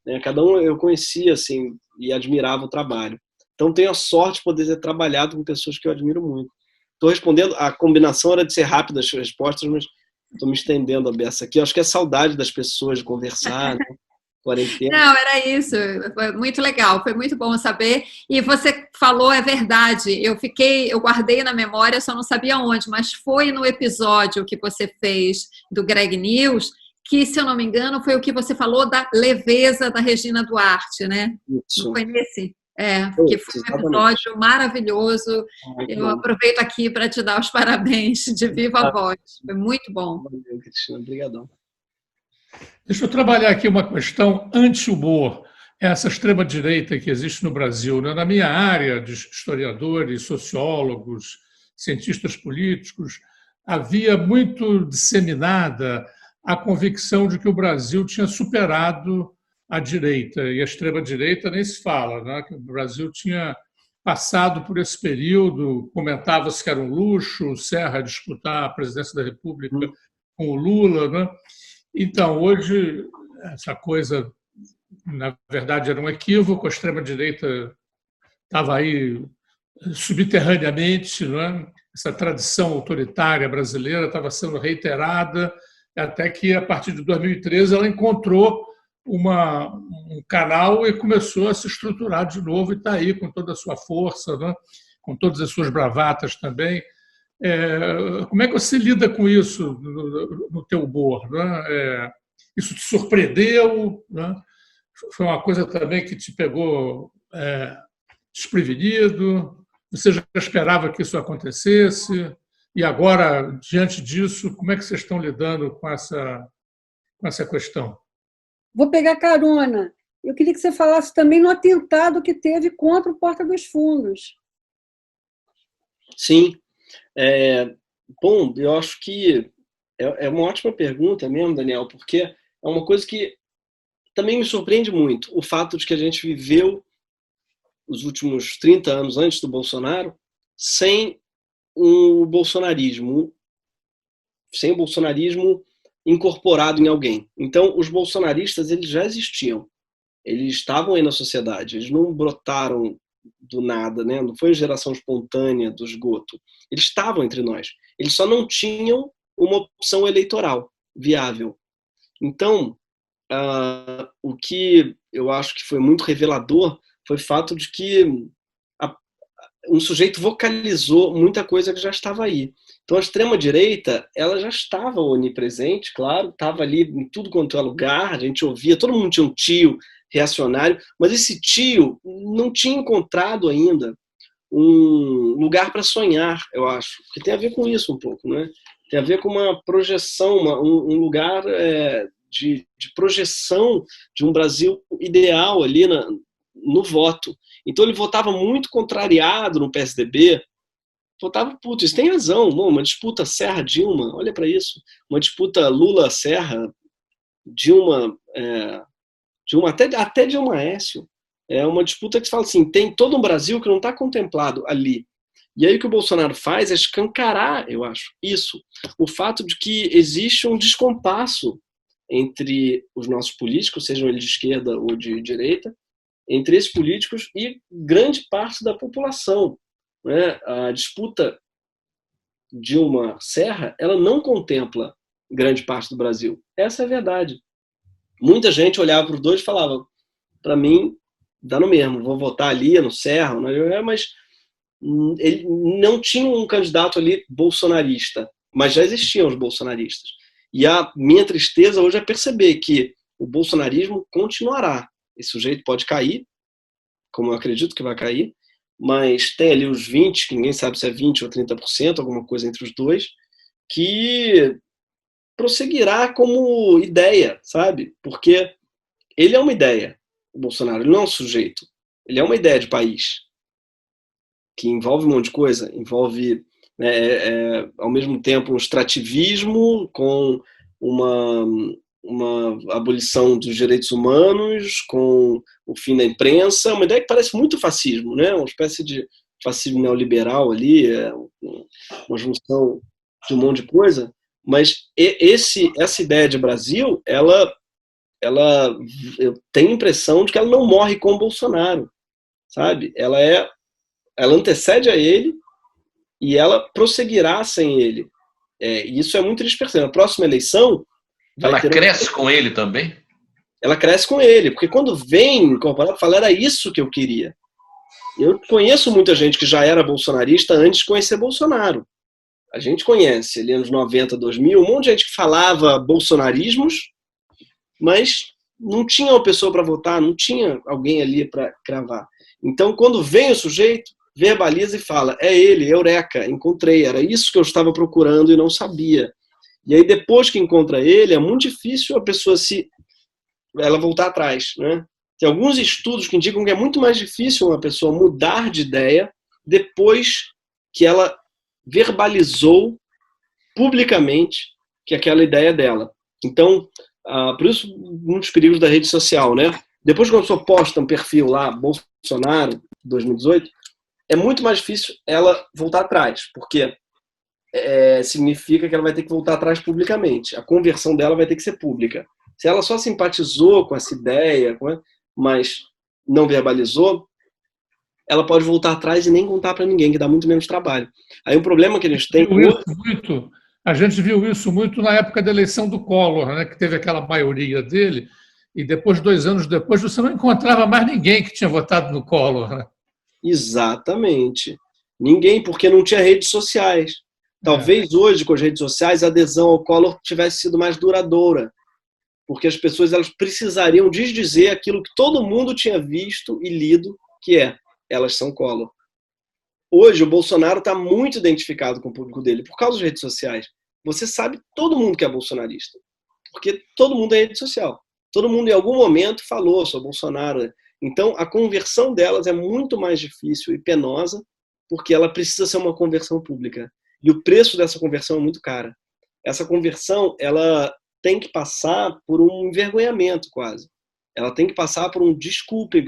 né? Cada um eu conhecia, assim, e admirava o trabalho. Então, tenho a sorte de poder ter trabalhado com pessoas que eu admiro muito. Estou respondendo, a combinação era de ser rápida as respostas, mas estou me estendendo a beça aqui. Eu acho que é saudade das pessoas de conversar, né? Quarentena. Não, era isso. Foi muito legal, foi muito bom saber. E você falou, é verdade. Eu guardei na memória, só não sabia onde, mas foi no episódio que você fez do Greg News, que, se eu não me engano, foi o que você falou da leveza da Regina Duarte, né? Isso. Não foi nesse? Que foi um episódio maravilhoso. Eu aproveito aqui para te dar os parabéns de viva voz. Foi muito bom. Valeu, Cristina. Obrigadão. Deixa eu trabalhar aqui uma questão anti-humor, essa extrema-direita que existe no Brasil. Na minha área de historiadores, sociólogos, cientistas políticos, havia muito disseminada a convicção de que o Brasil tinha superado a direita, e a extrema-direita nem se fala, né? Que o Brasil tinha passado por esse período, comentava-se que era um luxo, o Serra disputar a presidência da República com o Lula, né? Então, hoje, essa coisa, na verdade, era um equívoco, a extrema-direita estava aí subterraneamente, não é? Essa tradição autoritária brasileira estava sendo reiterada, até que, a partir de 2013, ela encontrou um canal e começou a se estruturar de novo, e está aí com toda a sua força, né? Com todas as suas bravatas também. Como é que você lida com isso no teu humor, né? Isso te surpreendeu, né? Foi uma coisa também que te pegou desprevenido? Você já esperava que isso acontecesse? E agora, diante disso, como é que vocês estão lidando com essa questão? Vou pegar carona. Eu queria que você falasse também no atentado que teve contra o Porta dos Fundos. Sim. Bom, eu acho que é uma ótima pergunta mesmo, Daniel, porque é uma coisa que também me surpreende muito, o fato de que a gente viveu os últimos 30 anos antes do Bolsonaro sem o bolsonarismo incorporado em alguém. Então, os bolsonaristas, eles já existiam, eles estavam aí na sociedade, eles não brotaram do nada, né? Não foi geração espontânea do esgoto. Eles estavam entre nós. Eles só não tinham uma opção eleitoral viável. Então, o que eu acho que foi muito revelador foi o fato de que um sujeito vocalizou muita coisa que já estava aí. Então, a extrema-direita, ela já estava onipresente, claro, estava ali em tudo quanto é lugar, a gente ouvia, todo mundo tinha um tio reacionário, mas esse tio não tinha encontrado ainda um lugar para sonhar, eu acho, que tem a ver com isso um pouco, né? Tem a ver com uma projeção, um lugar de projeção de um Brasil ideal ali no voto. Então ele votava muito contrariado no PSDB, votava, putz, isso tem razão, uma disputa Serra-Dilma, olha para isso, uma disputa Lula-Serra, Dilma, até Dilma Aécio, é uma disputa que se fala assim, tem todo um Brasil que não está contemplado ali. E aí o que o Bolsonaro faz é escancarar, eu acho, isso, o fato de que existe um descompasso entre os nossos políticos, sejam eles de esquerda ou de direita, entre esses políticos e grande parte da população, né? A disputa Dilma-Serra, ela não contempla grande parte do Brasil. Essa é a verdade. Muita gente olhava para os dois e falava, para mim, dá no mesmo, vou votar ali no Serra, mas ele não tinha um candidato ali bolsonarista, mas já existiam os bolsonaristas. E a minha tristeza hoje é perceber que o bolsonarismo continuará. Esse sujeito pode cair, como eu acredito que vai cair, mas tem ali os 20%, que ninguém sabe se é 20% ou 30%, alguma coisa entre os dois, que prosseguirá como ideia, sabe? Porque ele é uma ideia, o Bolsonaro, ele não é um sujeito, ele é uma ideia de país, que envolve um monte de coisa, envolve, né, ao mesmo tempo um extrativismo com uma abolição dos direitos humanos, com o fim da imprensa, uma ideia que parece muito fascismo, né? Uma espécie de fascismo neoliberal ali, uma junção de um monte de coisa, mas essa ideia de Brasil, ela eu tenho a impressão de que ela não morre com o Bolsonaro, sabe? Ela antecede a ele e ela prosseguirá sem ele. E isso é muito triste perceber. Na próxima eleição, ela cresce com ele também? Ela cresce com ele, porque quando vem incorporado, fala, era isso que eu queria. Eu conheço muita gente que já era bolsonarista antes de conhecer Bolsonaro. A gente conhece, ali anos 90, 2000, um monte de gente que falava bolsonarismos, mas não tinha uma pessoa para votar, não tinha alguém ali para cravar. Então, quando vem o sujeito, verbaliza e fala, é ele, eureka, encontrei, era isso que eu estava procurando e não sabia. E aí, depois que encontra ele, é muito difícil a pessoa ela voltar atrás, né? Tem alguns estudos que indicam que é muito mais difícil uma pessoa mudar de ideia depois que ela verbalizou publicamente que aquela ideia é dela. Então, por isso, um dos perigos da rede social, né? Depois que a pessoa posta um perfil lá, Bolsonaro, 2018, é muito mais difícil ela voltar atrás, porque significa que ela vai ter que voltar atrás publicamente. A conversão dela vai ter que ser pública. Se ela só simpatizou com essa ideia, mas não verbalizou, ela pode voltar atrás e nem contar para ninguém, que dá muito menos trabalho. Aí o problema que a gente tem... A gente viu isso muito na época da eleição do Collor, né, que teve aquela maioria dele, e depois, 2 anos depois, você não encontrava mais ninguém que tinha votado no Collor. Né? Exatamente. Ninguém, porque não tinha redes sociais. Talvez hoje, com as redes sociais, a adesão ao Collor tivesse sido mais duradoura, porque as pessoas elas precisariam desdizer aquilo que todo mundo tinha visto e lido, que elas são Collor. Hoje, o Bolsonaro está muito identificado com o público dele por causa das redes sociais. Você sabe todo mundo que é bolsonarista, porque todo mundo é rede social. Todo mundo, em algum momento, falou sobre Bolsonaro. Então, a conversão delas é muito mais difícil e penosa, porque ela precisa ser uma conversão pública. E o preço dessa conversão é muito caro. Essa conversão, ela tem que passar por um envergonhamento, quase. Ela tem que passar por um desculpe,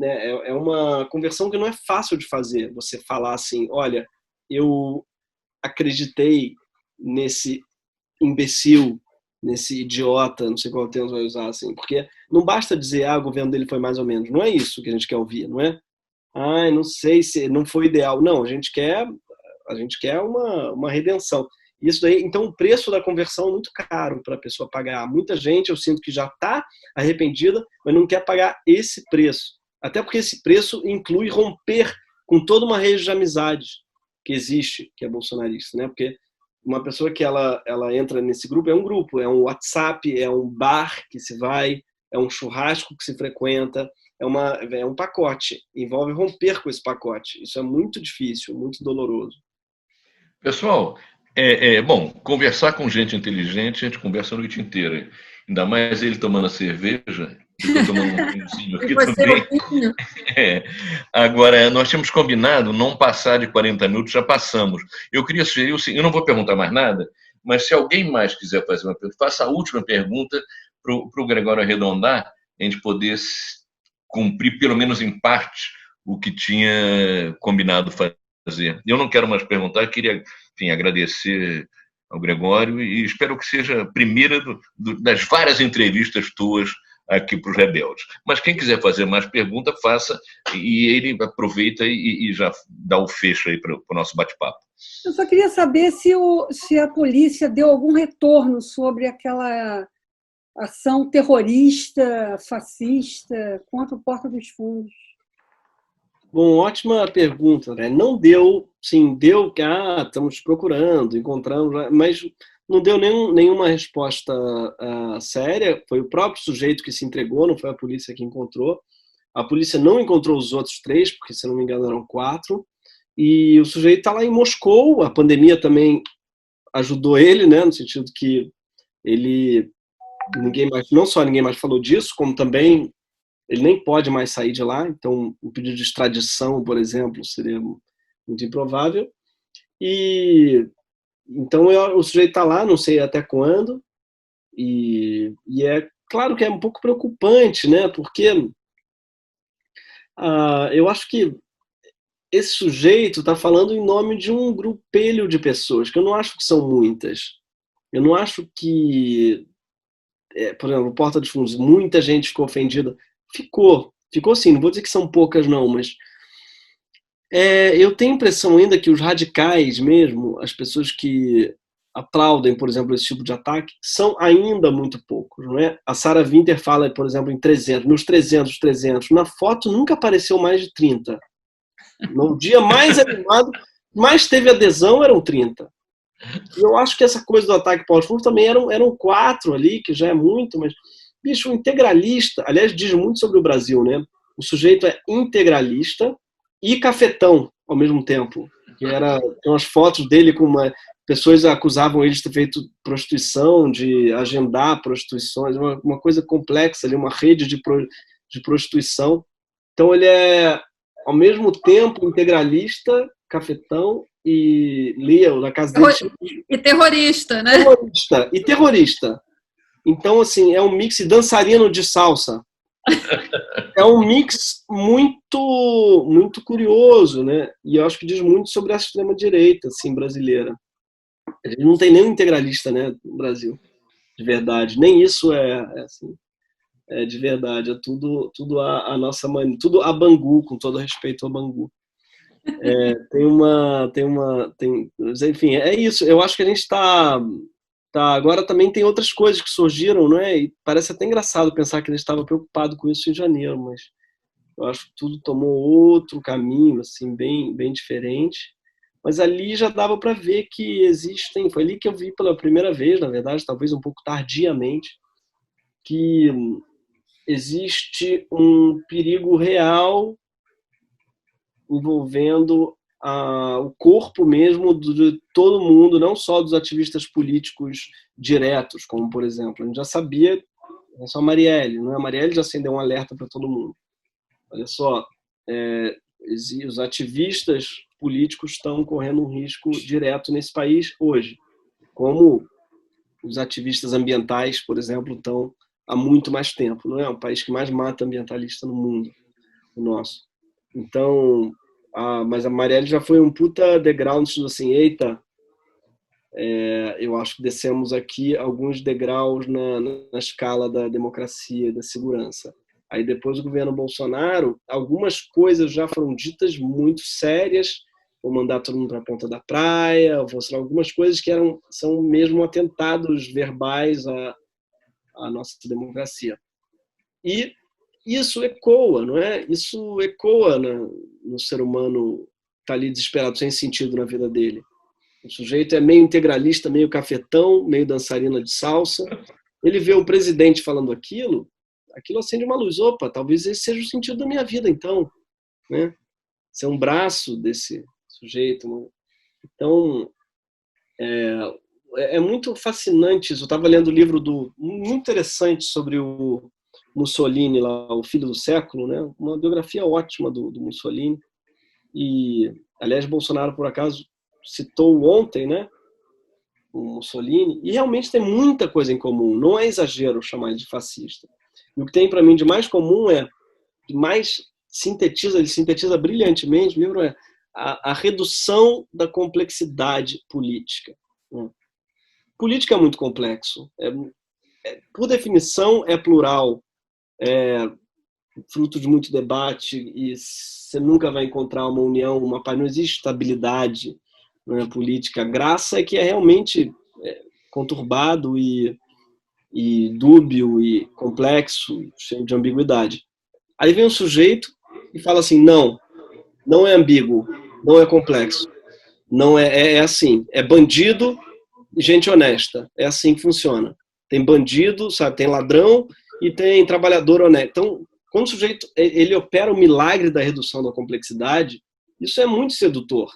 é uma conversão que não é fácil de fazer. Você falar assim, olha, eu acreditei nesse imbecil, nesse idiota, não sei qual termo vai usar, assim, porque não basta dizer, o governo dele foi mais ou menos. Não é isso que a gente quer ouvir, não é? Não sei se não foi ideal. Não, a gente quer uma redenção. Isso daí, então o preço da conversão é muito caro para a pessoa pagar. Muita gente, eu sinto que já está arrependida, mas não quer pagar esse preço. Até porque esse preço inclui romper com toda uma rede de amizades que existe, que é bolsonarista, né? Porque uma pessoa que ela entra nesse grupo, é um WhatsApp, é um bar que se vai, é um churrasco que se frequenta, é um pacote. Envolve romper com esse pacote. Isso é muito difícil, muito doloroso. Pessoal, bom, conversar com gente inteligente, a gente conversa a noite inteira. Ainda mais ele tomando a cerveja, eu tomando um vinhozinho aqui também. Agora, nós tínhamos combinado não passar de 40 minutos, já passamos. Eu queria sugerir o seguinte, eu não vou perguntar mais nada, mas se alguém mais quiser fazer uma pergunta, faça a última pergunta para o Gregório arredondar, a gente poder cumprir, pelo menos em parte, o que tinha combinado fazer. Eu não quero mais perguntar, eu queria, enfim, agradecer ao Gregório e espero que seja a primeira das várias entrevistas tuas aqui para os Rebeldes. Mas quem quiser fazer mais pergunta, faça, e ele aproveita e já dá o fecho aí para o nosso bate-papo. Eu só queria saber se a polícia deu algum retorno sobre aquela ação terrorista, fascista, contra o Porta dos Fundos. Bom, ótima pergunta, né? Não deu, sim, deu que estamos procurando, encontramos, mas não deu nenhuma resposta séria. Foi o próprio sujeito que se entregou, não foi a polícia que encontrou. A polícia não encontrou os outros 3, porque, se não me engano, eram 4. E o sujeito está lá em Moscou. A pandemia também ajudou ele, né, no sentido que ele... não só ninguém mais falou disso, como também ele nem pode mais sair de lá. Então, o pedido de extradição, por exemplo, seria muito improvável. E então o sujeito está lá, não sei até quando, e é claro que é um pouco preocupante, né? Porque eu acho que esse sujeito está falando em nome de um grupelho de pessoas, que eu não acho que são muitas. Eu não acho que, por exemplo, Porta dos Fundos, muita gente ficou ofendida. Ficou sim, não vou dizer que são poucas não, mas eu tenho a impressão ainda que os radicais mesmo, as pessoas que aplaudem, por exemplo, esse tipo de ataque, são ainda muito poucos, não é? A Sarah Winter fala, por exemplo, em 300, nos 300. Na foto nunca apareceu mais de 30. No dia mais animado, mais teve adesão, eram 30. E eu acho que essa coisa do ataque Paulo Furto também eram 4 ali, que já é muito, mas, bicho, o integralista, aliás, diz muito sobre o Brasil, né? O sujeito é integralista e cafetão ao mesmo tempo. Tem umas fotos dele com pessoas acusavam ele de ter feito prostituição, de agendar prostituições, uma coisa complexa ali, uma rede de prostituição. Então ele é, ao mesmo tempo, integralista, cafetão e Leo, na casa dele. E terrorista, né? Terrorista. Então, assim, é um mix de dançarino de salsa. É um mix muito, muito curioso, né? E eu acho que diz muito sobre a extrema-direita, assim, brasileira. A gente não tem nenhum integralista, né, no Brasil, de verdade. Nem isso assim, de verdade. É tudo a nossa maneira, tudo a Bangu, com todo respeito ao Bangu. Enfim, é isso. Eu acho que a gente está agora também tem outras coisas que surgiram, não é? E parece até engraçado pensar que ele estava preocupado com isso em janeiro, mas eu acho que tudo tomou outro caminho, assim, bem, bem diferente. Mas ali já dava para ver que existem, foi ali que eu vi pela primeira vez, na verdade, talvez um pouco tardiamente, que existe um perigo real envolvendo o corpo mesmo de todo mundo, não só dos ativistas políticos diretos, como, por exemplo, a gente já sabia, é só a Marielle, não é? A Marielle já acendeu um alerta para todo mundo. Olha só, os ativistas políticos estão correndo um risco direto nesse país hoje, como os ativistas ambientais, por exemplo, estão há muito mais tempo. Não é o país que mais mata ambientalista no mundo, o nosso. Então, mas a Marielle já foi um puta degrau, assim, eita, eu acho que descemos aqui alguns degraus na escala da democracia e da segurança. Aí depois do governo Bolsonaro, algumas coisas já foram ditas muito sérias, vou mandar todo mundo para a ponta da praia, vou mostrar algumas coisas que são mesmo atentados verbais à nossa democracia. E isso ecoa, não é? Isso ecoa no ser humano que está ali desesperado, sem sentido na vida dele. O sujeito é meio integralista, meio cafetão, meio dançarina de salsa. Ele vê o presidente falando aquilo acende uma luz. Opa, talvez esse seja o sentido da minha vida, então. Né? Ser um braço desse sujeito. Né? Então, é muito fascinante isso. Eu estava lendo um livro muito interessante sobre o Mussolini, lá, o filho do século, né? Uma biografia ótima do Mussolini. E, aliás, Bolsonaro, por acaso, citou ontem, né? O Mussolini. E realmente tem muita coisa em comum. Não é exagero chamar ele de fascista. E o que tem para mim de mais comum ele sintetiza brilhantemente, o livro a redução da complexidade política. Política é muito complexo. Por definição, é plural, é fruto de muito debate e você nunca vai encontrar uma união, uma paz. Não existe estabilidade na política. A graça é que é realmente conturbado e dúbio e complexo, cheio de ambiguidade. Aí vem um sujeito e fala assim, não é ambíguo, não é complexo, não é assim, é bandido e gente honesta, é assim que funciona. Tem bandido, sabe, tem ladrão e tem trabalhador honesto. Então, quando o sujeito ele opera o milagre da redução da complexidade, isso é muito sedutor.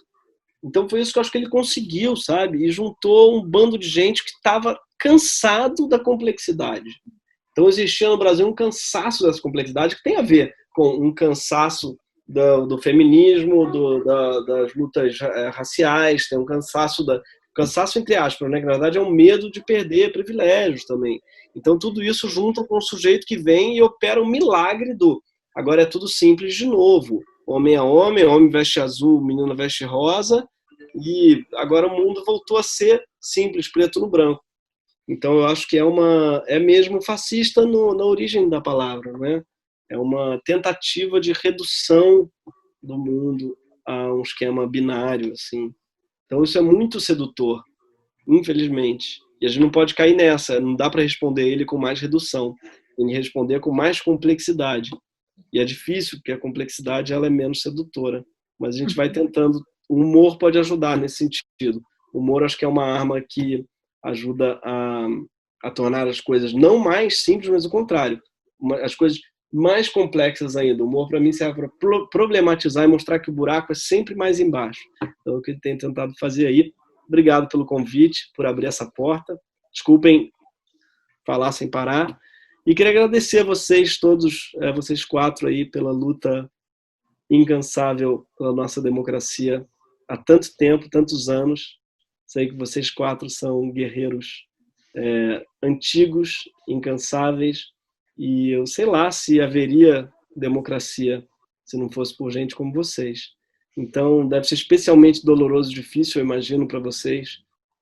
Então foi isso que eu acho que ele conseguiu, sabe? E juntou um bando de gente que estava cansado da complexidade. Então existia no Brasil um cansaço dessa complexidade que tem a ver com um cansaço do feminismo, das lutas raciais, tem um cansaço cansaço entre aspas, né? Que na verdade é um medo de perder privilégios também. Então tudo isso junto com um sujeito que vem e opera o milagre agora é tudo simples de novo. Homem é homem veste azul, menina veste rosa, e agora o mundo voltou a ser simples, preto no branco. Então eu acho que é mesmo fascista na origem da palavra, né? É uma tentativa de redução do mundo a um esquema binário, assim. Então isso é muito sedutor, infelizmente. E a gente não pode cair nessa, não dá para responder ele com mais redução, tem que responder com mais complexidade. E é difícil, porque a complexidade ela é menos sedutora. Mas a gente vai tentando. O humor pode ajudar nesse sentido. O humor acho que é uma arma que ajuda a tornar as coisas não mais simples, mas o contrário. As coisas mais complexas ainda. O humor, para mim, serve para problematizar e mostrar que o buraco é sempre mais embaixo. Então, é o que eu tenho tentado fazer aí. Obrigado pelo convite, por abrir essa porta. Desculpem falar sem parar. E queria agradecer a vocês todos, vocês 4 aí, pela luta incansável pela nossa democracia há tanto tempo, tantos anos. Sei que vocês 4 são guerreiros antigos, incansáveis, e eu sei lá se haveria democracia se não fosse por gente como vocês. Então, deve ser especialmente doloroso e difícil, eu imagino, para vocês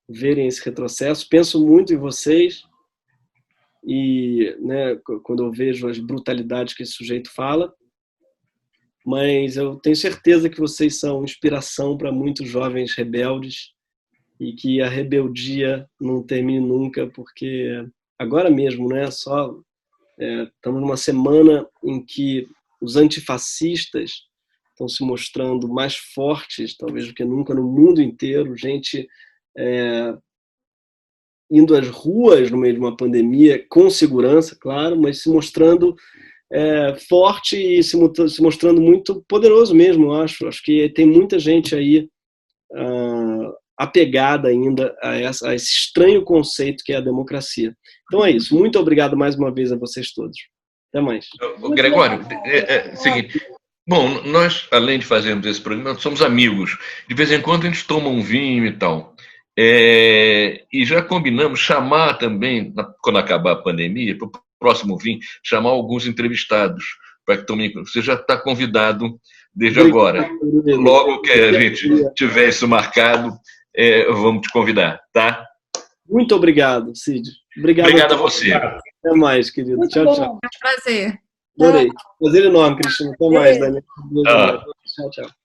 verem esse retrocesso. Penso muito em vocês e, né, quando eu vejo as brutalidades que esse sujeito fala, mas eu tenho certeza que vocês são inspiração para muitos jovens rebeldes e que a rebeldia não termine nunca, porque agora mesmo, né, estamos numa semana em que os antifascistas estão se mostrando mais fortes, talvez do que nunca, no mundo inteiro, gente indo às ruas no meio de uma pandemia, com segurança, claro, mas se mostrando forte e se mostrando muito poderoso mesmo, eu acho. Acho que tem muita gente aí apegada ainda a esse estranho conceito que é a democracia. Então é isso. Muito obrigado mais uma vez a vocês todos. Até mais. Gregório, seguinte. Bom, nós, além de fazermos esse programa, somos amigos. De vez em quando a gente toma um vinho e tal. E já combinamos chamar também, quando acabar a pandemia, para o próximo vinho, chamar alguns entrevistados. Para que tomem. Você já está convidado desde agora. Logo que a gente tiver isso marcado, vamos te convidar, tá? Muito obrigado, Cid. Obrigado a você. Até mais, querido. Muito tchau, bom. tchau. Prazer. Adorei. Prazer enorme, Cristina. Até mais, Daniel. Tchau, tchau.